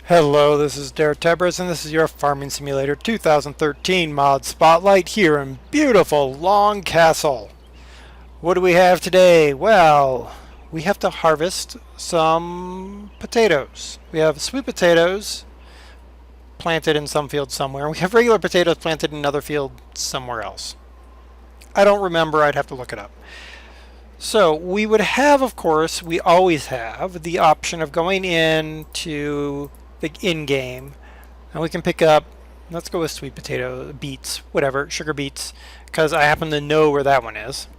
Hello, this is DerTebbers, and this is your Farming Simulator 2013 mod spotlight here in beautiful Long Castle. What do we have today? Well, we have to harvest some potatoes. We have sweet potatoes planted in some field somewhere. We have regular potatoes planted in another field somewhere else. I don't remember, I'd have to look it up. So we would have, of course, we always have the option of going into the in-game, and we can pick up, let's go with sweet potato, beets, whatever, sugar beets, because I happen to know where that one is.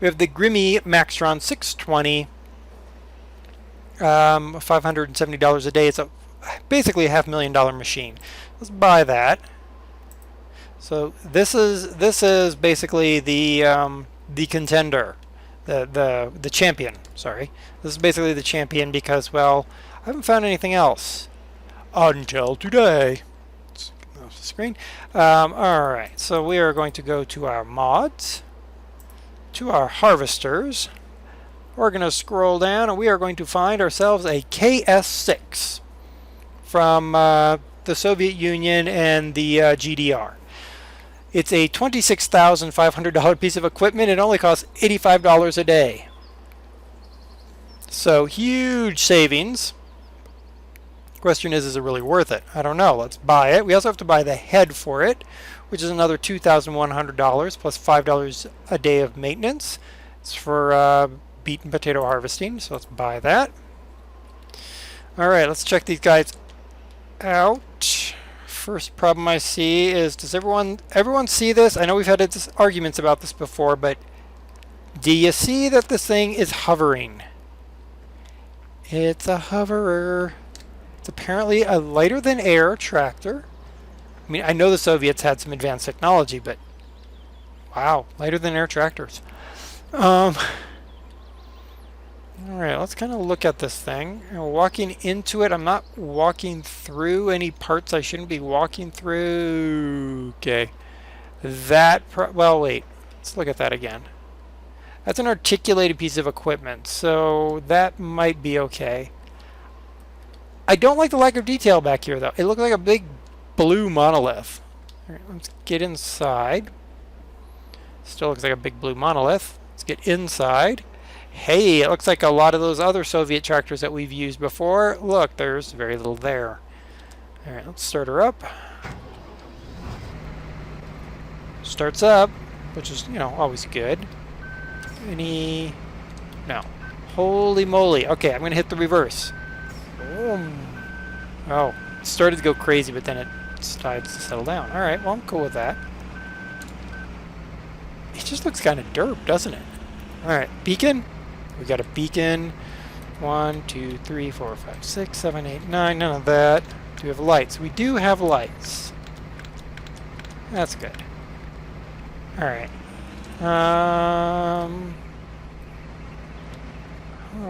We have the Grimmy Maxtron 620, $570 a day. It's basically a $500,000 machine. Let's buy that. So this is basically the contender, the champion. Sorry, this is basically the champion because, well, I haven't found anything else until today. Let's get off the screen. Alright, so we are going to go to our mods, to our harvesters. We're going to scroll down and we are going to find ourselves a KS6 from the Soviet Union and the GDR. It's a $26,500 piece of equipment. It only costs $85 a day. So huge savings. Question is it really worth it? I don't know. Let's buy it. We also have to buy the head for it, which is another $2,100 plus $5 a day of maintenance. It's for beet and potato harvesting, so let's buy that. Alright, let's check these guys out. First problem I see is, does everyone see this? I know we've had arguments about this before, but do you see that this thing is hovering? It's a hoverer. It's apparently a lighter than air tractor. I mean, I know the Soviets had some advanced technology, but wow, lighter than air tractors. Alright, let's kind of look at this thing. And walking into it, I'm not walking through any parts I shouldn't be walking through. Okay. Well, wait. Let's look at that again. That's an articulated piece of equipment, so that might be okay. I don't like the lack of detail back here, though. It looks like a big blue monolith. Alright, let's get inside. Still looks like a big blue monolith. Let's get inside. Hey, it looks like a lot of those other Soviet tractors that we've used before. Look, there's very little there. Alright, let's start her up. Starts up, which is, always good. No. Holy moly. Okay, I'm going to hit the reverse. Oh, it started to go crazy, but then it decides to settle down. Alright, well, I'm cool with that. It just looks kind of derp, doesn't it? Alright, beacon. We got a beacon. 1, 2, 3, 4, 5, 6, 7, 8, 9. None of that. Do we have lights? We do have lights. That's good. Alright. How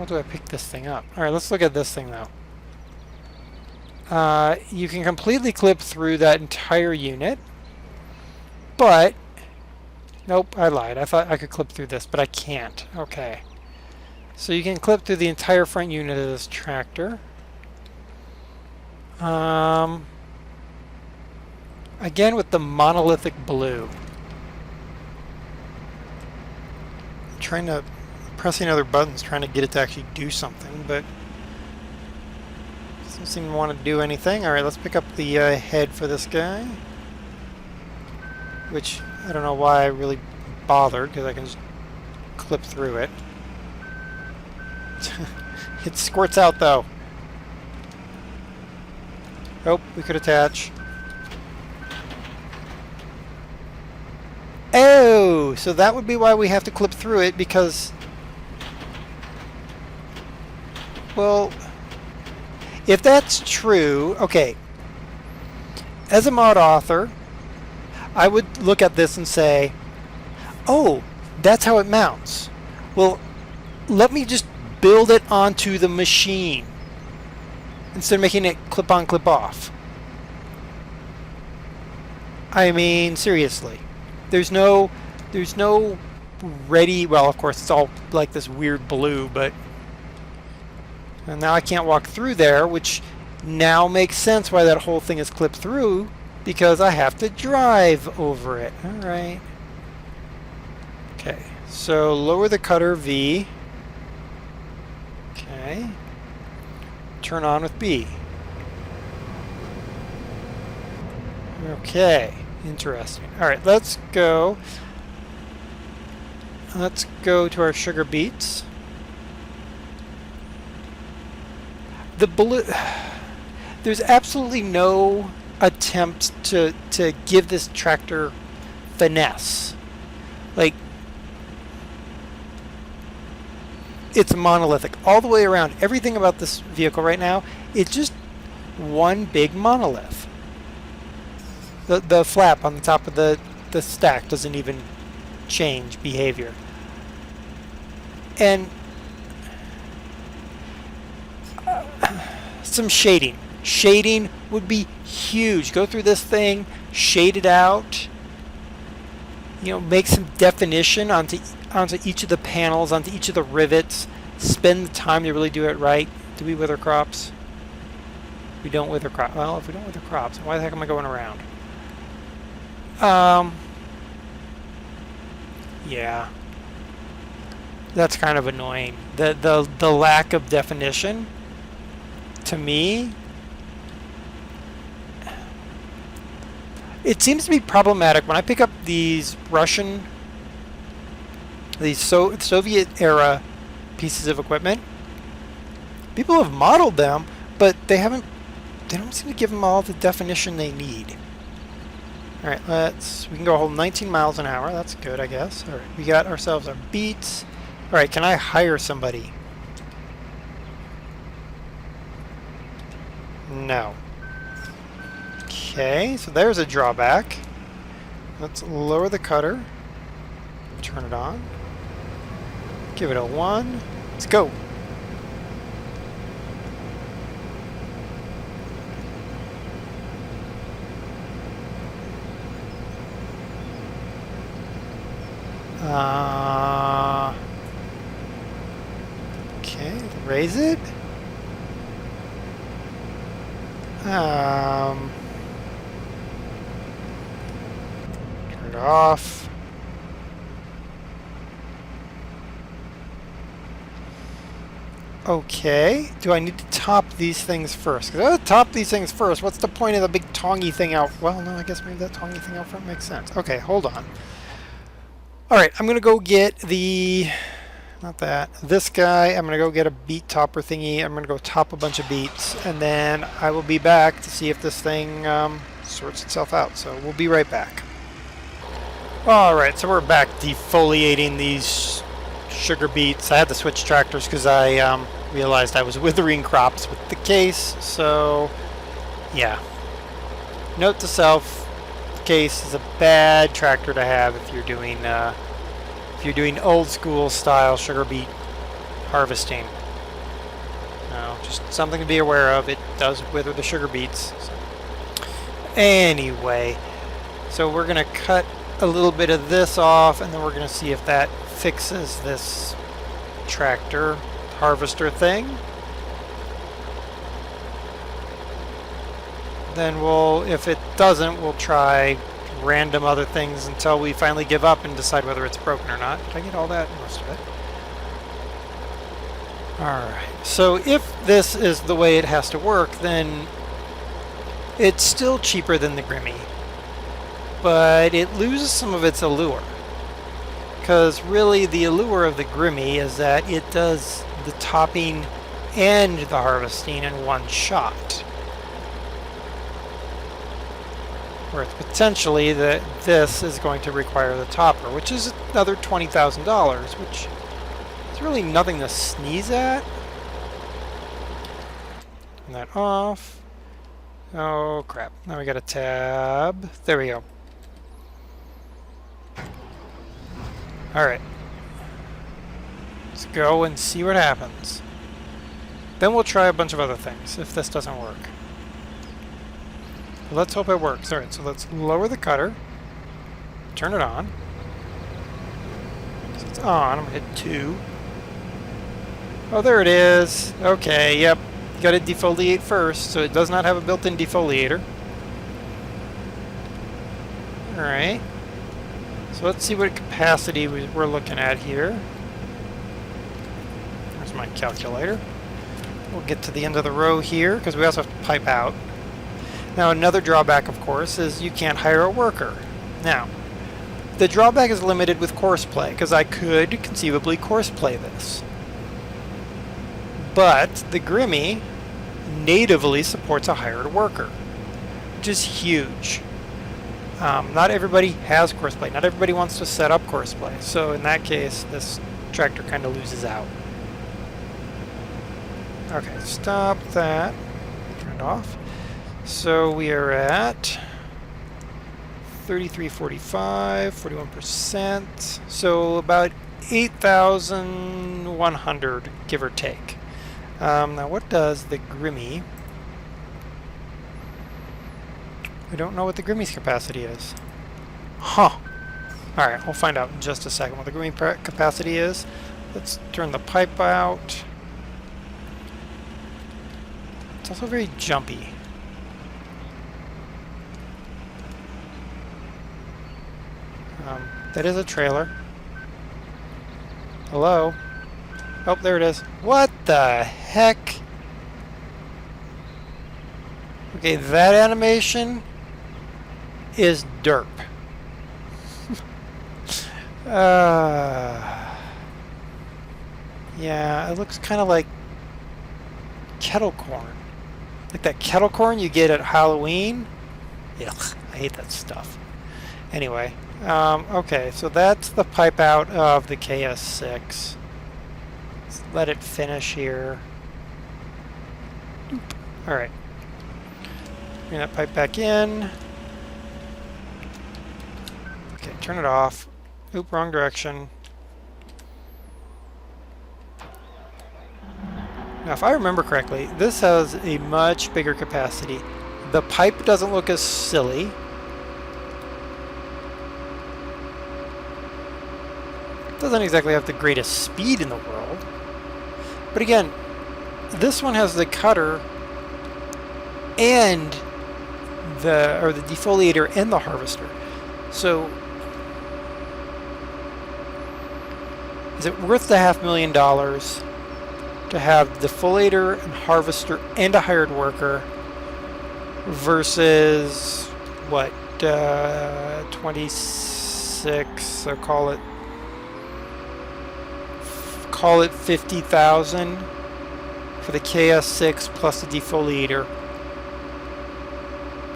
do I pick this thing up? Alright, let's look at this thing, though. You can completely clip through that entire unit, but nope, I lied. I thought I could clip through this, but I can't. Okay. So you can clip through the entire front unit of this tractor. Again with the monolithic blue. Pressing other buttons, trying to get it to actually do something, but doesn't seem to want to do anything. Alright, let's pick up the head for this guy. Which, I don't know why I really bothered, because I can just clip through it. It squirts out, though. Oh, we could attach. Oh, so that would be why we have to clip through it, because, well, if that's true, okay, as a mod author, I would look at this and say, oh, that's how it mounts. Well, let me just build it onto the machine instead of making it clip on, clip off. I mean, seriously. There's no ready, well, of course, it's all like this weird blue, but and now I can't walk through there, which Now makes sense why that whole thing is clipped through, because I have to drive over it. Alright. Okay, so lower the cutter V. Okay. Turn on with B. Okay, interesting. Alright, let's go. Let's go to our sugar beets. The blue... There's absolutely no attempt to give this tractor finesse. Like, it's monolithic all the way around. Everything about this vehicle right now, it's just one big monolith. The flap on the top of the stack doesn't even change behavior. And some shading. Shading would be huge. Go through this thing, shade it out, you know, make some definition onto each of the panels, onto each of the rivets. Spend the time to really do it right. Do we wither crops? We don't wither crops. Well, if we don't wither crops, why the heck am I going around? Yeah. That's kind of annoying. The lack of definition, to me, it seems to be problematic when I pick up these Soviet era pieces of equipment. People have modeled them, but they don't seem to give them all the definition they need. Alright, we can go a whole 19 miles an hour. That's good, I guess. Alright, we got ourselves our beets. Alright, can I hire somebody? No. Okay, so there's a drawback. Let's lower the cutter. Turn it on. Give it a 1. Let's go. Okay, raise it. Turn it off. Okay, do I need to top these things first? Because I gotta top these things first. What's the point of the big tongy thing out? Well, no, I guess maybe that tongy thing out front makes sense. Okay, hold on. Alright, I'm gonna go get this guy. I'm gonna go get a beet topper thingy. I'm gonna go top a bunch of beets, and then I will be back to see if this thing sorts itself out. So we'll be right back. Alright, so we're back defoliating these sugar beets. I had to switch tractors because I realized I was withering crops with the case. So yeah, note to self: case is a bad tractor to have if you're doing old school style sugar beet harvesting. No, just something to be aware of. It does wither the sugar beets. So. Anyway, so we're gonna cut a little bit of this off, and then we're gonna see if that fixes this tractor harvester thing. Then if it doesn't, we'll try random other things until we finally give up and decide whether it's broken or not. Did I get all that? Most of it. Alright, so if this is the way it has to work, then it's still cheaper than the Grimmy, but it loses some of its allure. Because really the allure of the Grimmy is that it does the topping and the harvesting in one shot. Whereas potentially this is going to require the topper, which is another $20,000, which is really nothing to sneeze at. Turn that off. Oh crap, now we got a tab. There we go. Alright. Let's go and see what happens. Then we'll try a bunch of other things if this doesn't work. Let's hope it works. Alright, so let's lower the cutter. Turn it on. So it's on. I'm going to hit 2. Oh, there it is. Okay, yep. You got to defoliate first, so it does not have a built-in defoliator. Alright. So let's see what capacity we're looking at here. There's my calculator. We'll get to the end of the row here, because we also have to pipe out. Now another drawback, of course, is you can't hire a worker. Now, the drawback is limited with course play, because I could conceivably course play this. But the Grimmy natively supports a hired worker, which is huge. Not everybody has course play. Not everybody wants to set up course play. So in that case, this tractor kind of loses out. Okay, stop that. Turn it off. So we are at 33.45, 41%. So about 8,100, give or take. Now what does the Grimmy... I don't know what the Grimmy's capacity is. Huh. Alright, we'll find out in just a second what the Grimmy capacity is. Let's turn the pipe out. It's also very jumpy. That is a trailer. Hello? Oh, there it is. What the heck? Okay, that animation is derp. Yeah, it looks kind of like kettle corn. Like that kettle corn you get at Halloween. Ugh, I hate that stuff. Anyway, okay, so that's the pipe out of the KS6. Let's let it finish here. Alright. Bring that pipe back in. Okay, turn it off. Oop, wrong direction. Now, if I remember correctly, this has a much bigger capacity. The pipe doesn't look as silly. Doesn't exactly have the greatest speed in the world. But again, this one has the cutter and the defoliator and the harvester. So is it worth the $500,000 to have defoliator and harvester and a hired worker versus what, 26, so call it 50,000 for the KS6 plus the defoliator.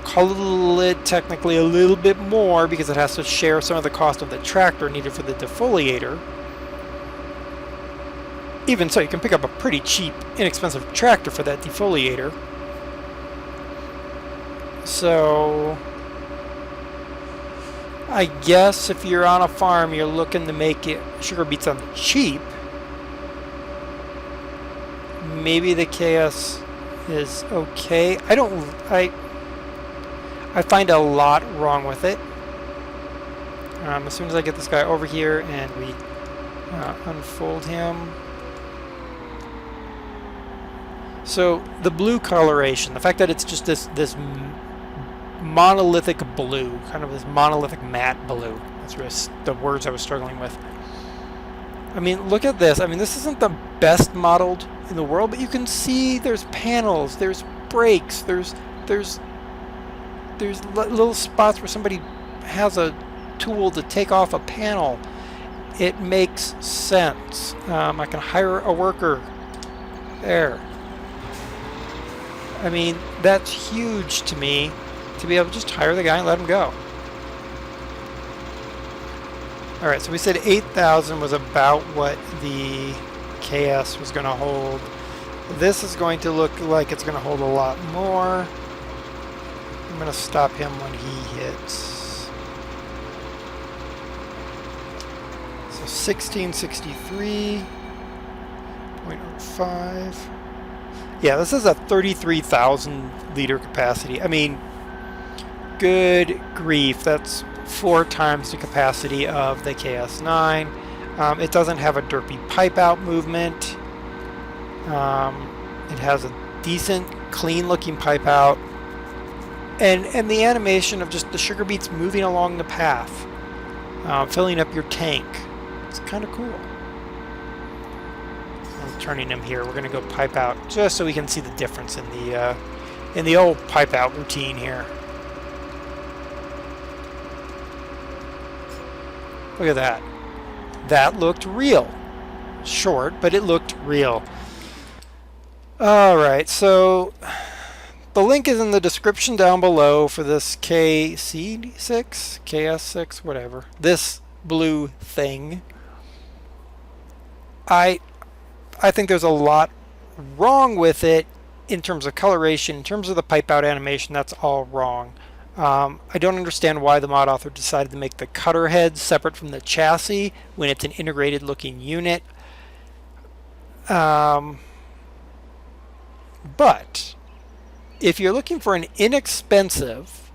Call it technically a little bit more because it has to share some of the cost of the tractor needed for the defoliator. Even so, you can pick up a pretty cheap, inexpensive tractor for that defoliator. So I guess if you're on a farm, you're looking to make it sugar beets on the cheap. Maybe the KS is okay. I find a lot wrong with it. As soon as I get this guy over here and we unfold him. So the blue coloration, the fact that it's just this monolithic blue, kind of this monolithic matte blue. That's really the words I was struggling with. I mean, look at this. I mean, this isn't the best modeled in the world, but you can see there's panels, there's brakes, there's little spots where somebody has a tool to take off a panel. It makes sense. I can hire a worker there. I mean, that's huge to me, to be able to just hire the guy and let him go. Alright, so we said 8,000 was about what the KS was going to hold. This is going to look like it's going to hold a lot more. I'm going to stop him when he hits. So 1663.05. Yeah, this is a 33,000 liter capacity. I mean, good grief, that's 4 times the capacity of the KS9. It doesn't have a derpy pipe out movement. It has a decent, clean looking pipe out. And the animation of just the sugar beets moving along the path, filling up your tank. It's kind of cool. I'm turning them here. We're going to go pipe out just so we can see the difference in the old pipe out routine here. Look at that. That looked real. Short, but it looked real. Alright, so the link is in the description down below for this KS6, KS6, whatever. This blue thing. I think there's a lot wrong with it in terms of coloration, in terms of the pipe out animation. That's all wrong. I don't understand why the mod author decided to make the cutter head separate from the chassis when it's an integrated looking unit. But if you're looking for an inexpensive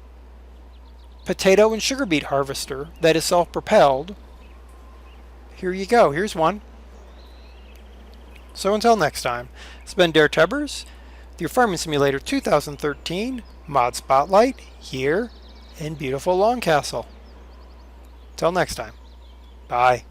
potato and sugar beet harvester that is self-propelled, here you go. Here's one. So until next time, it's been DerTebbers, your Farming Simulator 2013 Mod Spotlight here in beautiful Longcastle. Till next time, bye.